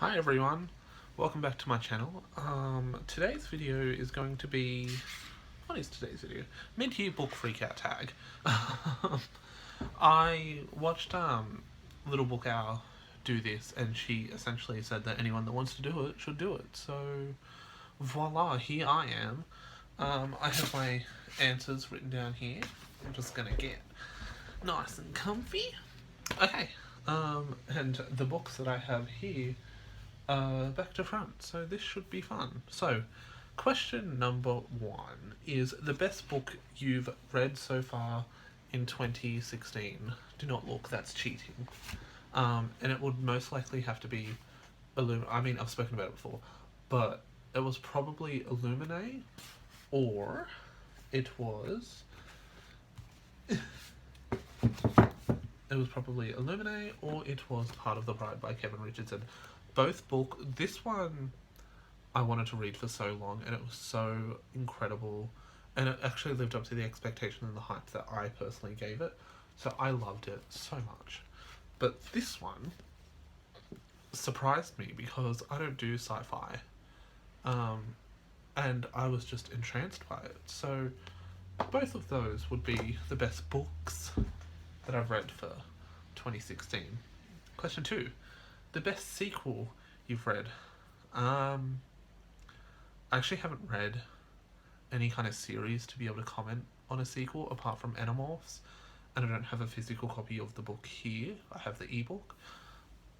Hi everyone, welcome back to my channel. Today's video is going to be... What is today's video? Mid-year book freakout tag. I watched Little Book Hour do this, and she essentially said that anyone that wants to do it should do it. So voila, here I am. I have my answers written down here. I'm just gonna get nice and comfy. Okay, and the books that I have here back to front, so this should be fun. So, question number 1 is the best book you've read so far in 2016. Do not look, that's cheating. And it would most likely have to be I mean, I've spoken about it before, but it was probably Illuminate, or it was... It was probably Illuminate, or it was Heart of the Bride by Kevin Richardson. Both this one I wanted to read for so long, and it was so incredible, and it actually lived up to the expectation and the hype that I personally gave it, so I loved it so much. But this one surprised me because I don't do sci-fi, and I was just entranced by it. So both of those would be the best books that I've read for 2016. Question 2. The best sequel you've read. I actually haven't read any kind of series to be able to comment on a sequel apart from Animorphs, and I don't have a physical copy of the book here. I have the ebook,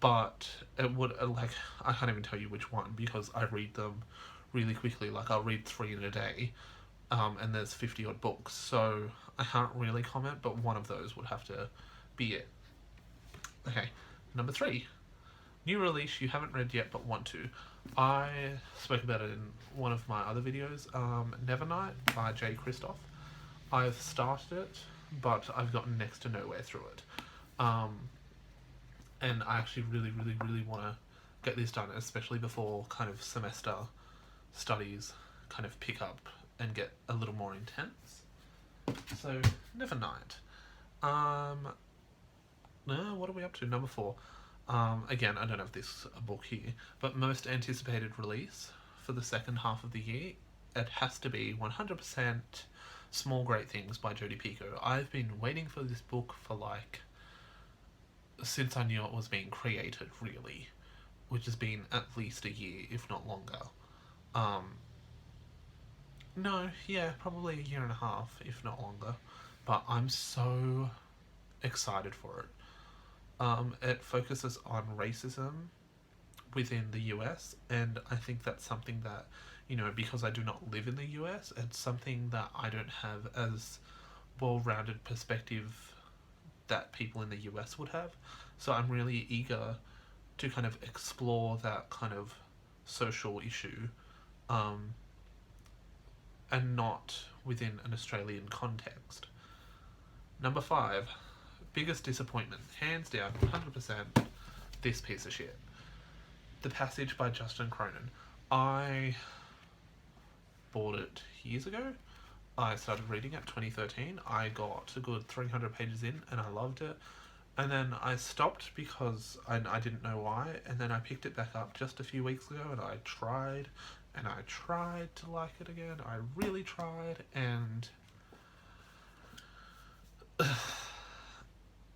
but it would I can't even tell you which one because I read them really quickly. Like, I'll read 3 in a day, and there's 50 odd books, so I can't really comment, but one of those would have to be it. Okay, number 3. New release you haven't read yet but want to. I spoke about it in one of my other videos, Nevernight by Jay Kristoff. I've started it, but I've gotten next to nowhere through it. And I actually really want to get this done, especially before kind of semester studies kind of pick up and get a little more intense. So, Nevernight. What are we up to? Number 4. Again, I don't have this book here, but most anticipated release for the second half of the year, it has to be 100% Small Great Things by Jodi Picoult. I've been waiting for this book for since I knew it was being created, really, which has been at least a year, if not longer. No, yeah, probably a year and a half, if not longer, but I'm so excited for it. It focuses on racism within the US, and I think that's something that, because I do not live in the US, it's something that I don't have as well-rounded perspective that people in the US would have. So I'm really eager to kind of explore that kind of social issue, and not within an Australian context. Number 5. Biggest disappointment, hands down, 100%, this piece of shit. The Passage by Justin Cronin. I bought it years ago. I started reading it 2013. I got a good 300 pages in and I loved it. And then I stopped because I didn't know why. And then I picked it back up just a few weeks ago and I tried to like it again. I really tried, and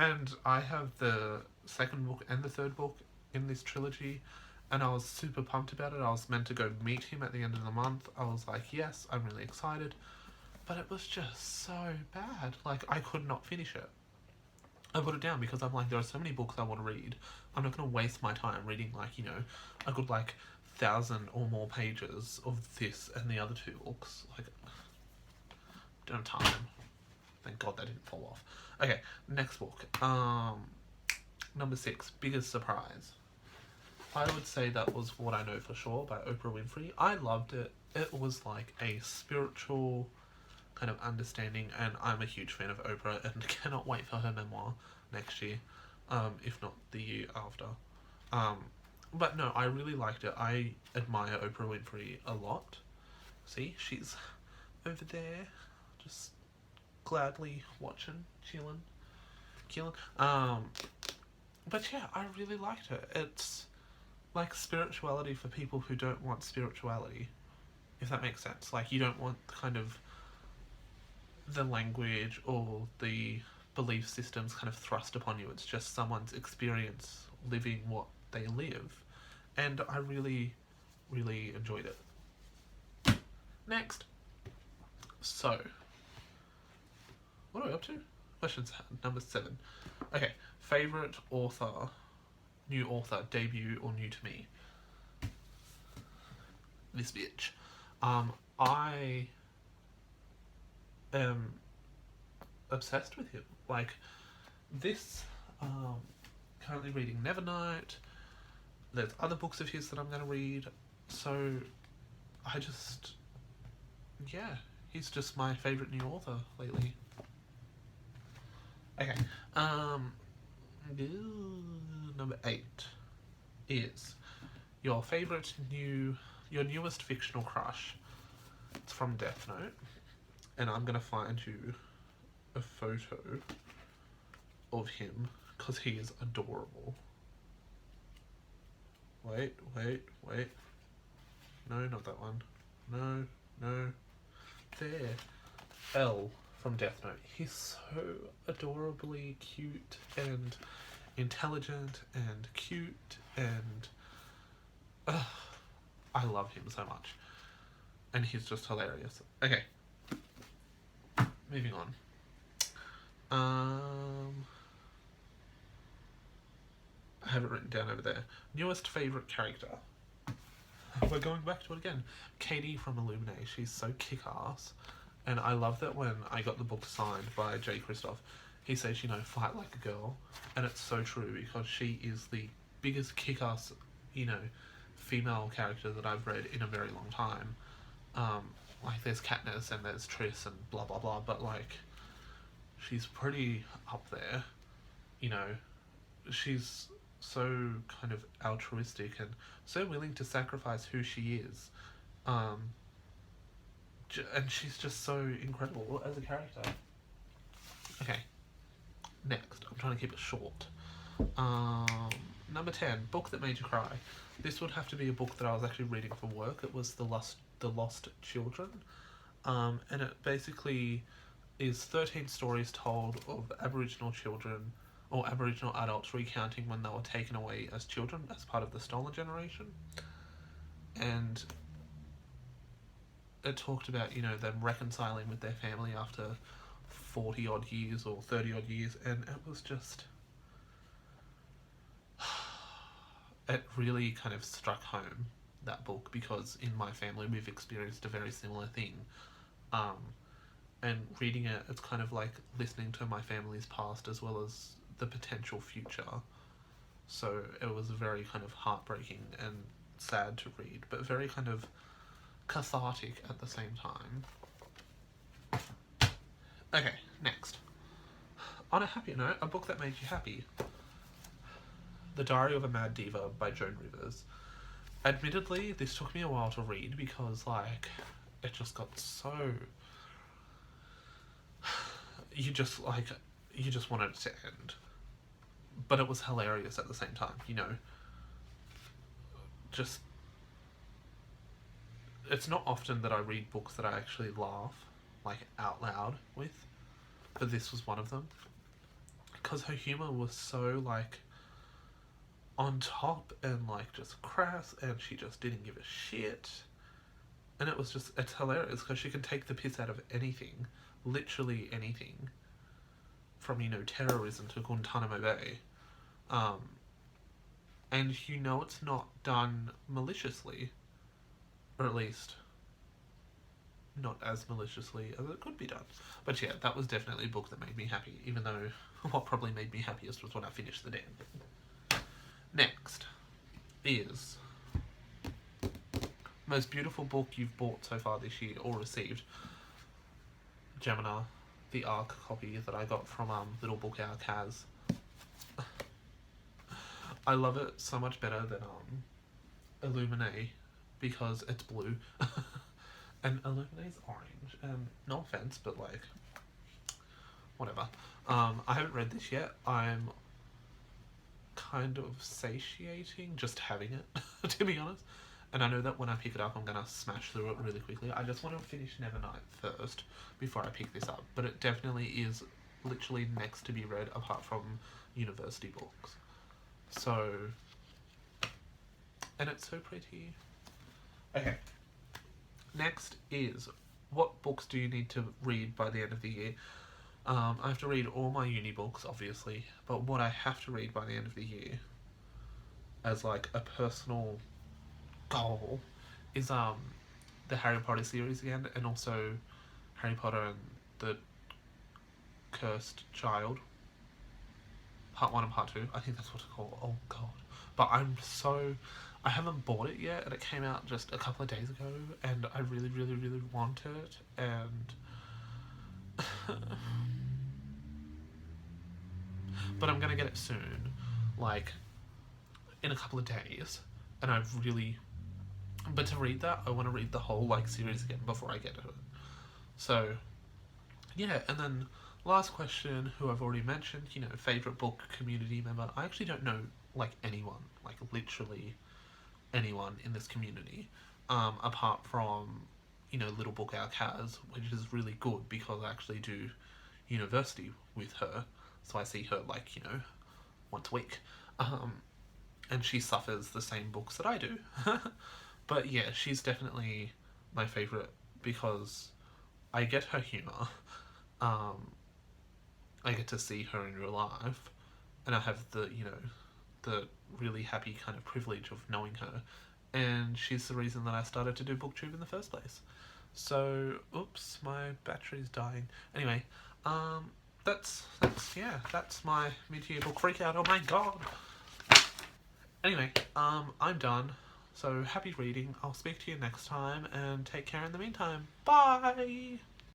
and I have the second book and the third book in this trilogy, and I was super pumped about it. I was meant to go meet him at the end of the month. I was like, yes, I'm really excited. But it was just so bad. Like, I could not finish it. I put it down because I'm like, there are so many books I want to read. I'm not going to waste my time reading, a good, 1,000 or more pages of this and the other 2 books. Don't have time. Thank God that didn't fall off. Okay, next book. Number 6, Biggest Surprise. I would say that was What I Know for Sure by Oprah Winfrey. I loved it. It was like a spiritual kind of understanding, and I'm a huge fan of Oprah and cannot wait for her memoir next year, if not the year after. But no, I really liked it. I admire Oprah Winfrey a lot. See, she's over there, just gladly watching, chilling. But yeah, I really liked it. It's like spirituality for people who don't want spirituality, if that makes sense. Like, you don't want kind of the language or the belief systems kind of thrust upon you. It's just someone's experience living what they live. And I really, really enjoyed it. Next. So, what are we up to? Question number 7. Okay, favourite author, new author, debut or new to me? This bitch. I am obsessed with him. Like, this, currently reading Nevernight. There's other books of his that I'm going to read. So, I just, yeah, he's just my favourite new author lately. Okay, number 8 is your newest fictional crush. It's from Death Note, and I'm gonna find you a photo of him because he is adorable. Wait. No, not that one. No. There. L from Death Note. He's so adorably cute and intelligent and cute and I love him so much. And he's just hilarious. Okay. Moving on. I have it written down over there. Newest favourite character. We're going back to it again. Katie from Illuminate. She's so kick-ass. And I love that when I got the book signed by Jay Kristoff, he says, fight like a girl. And it's so true because she is the biggest kick-ass, female character that I've read in a very long time. Like, there's Katniss and there's Triss and blah, blah, blah. But, like, she's pretty up there. She's so kind of altruistic and so willing to sacrifice who she is. And she's just so incredible as a character. Okay, next. I'm trying to keep it short. Number 10, book that made you cry. This would have to be a book that I was actually reading for work. It was The Lost Children. And it basically is 13 stories told of Aboriginal children or Aboriginal adults recounting when they were taken away as children as part of the stolen generation. And it talked about, them reconciling with their family after 40 odd years or 30 odd years, and it was just, it really kind of struck home, that book, because in my family we've experienced a very similar thing. And reading it, it's kind of like listening to my family's past as well as the potential future. So it was very kind of heartbreaking and sad to read, but very kind of cathartic at the same time. Okay, next. On a happier note, a book that made you happy. The Diary of a Mad Diva by Joan Rivers. Admittedly, this took me a while to read because, like, it just got so... You just wanted it to end. But it was hilarious at the same time, Just... It's not often that I read books that I actually laugh, like, out loud with, but this was one of them. Because her humour was so, like, on top and, like, just crass, and she just didn't give a shit. And it's hilarious, because she can take the piss out of anything, literally anything, from, terrorism to Guantanamo Bay. And it's not done maliciously. Or at least, not as maliciously as it could be done. But yeah, that was definitely a book that made me happy, even though what probably made me happiest was when I finished the damn thing. Next is most beautiful book you've bought so far this year or received. Gemina, the ARC copy that I got from Little Book Hour Kaz. I love it so much better than Illuminate, because it's blue. And Illuminate's orange. No offense, but, like, whatever. I haven't read this yet. I'm kind of satiating just having it, to be honest. And I know that when I pick it up, I'm gonna smash through it really quickly. I just want to finish Nevernight first before I pick this up. But it definitely is literally next to be read apart from university books. So, and it's so pretty. Okay. Next is, what books do you need to read by the end of the year? I have to read all my uni books, obviously, but what I have to read by the end of the year, as like a personal goal, is the Harry Potter series again, and also Harry Potter and the Cursed Child, part 1 and part 2. I think that's what it's called. Oh god. But I haven't bought it yet, and it came out just a couple of days ago, and I really, really, really want it, and but I'm gonna get it soon, like in a couple of days, and but to read that, I want to read the whole like series again before I get to it. So yeah, and then last question, who I've already mentioned, favorite book community member. I actually don't know like anyone, like literally anyone in this community, apart from Little Book Our Kaz, which is really good because I actually do university with her, so I see her like once a week, and she suffers the same books that I do. But yeah, she's definitely my favorite because I get her humor. I get to see her in real life, and I have the really happy kind of privilege of knowing her, and she's the reason that I started to do booktube in the first place. So, oops, my battery's dying. Anyway, that's my mid-year book freakout. Oh my god. Anyway, I'm done. So happy reading. I'll speak to you next time, and take care in the meantime. Bye.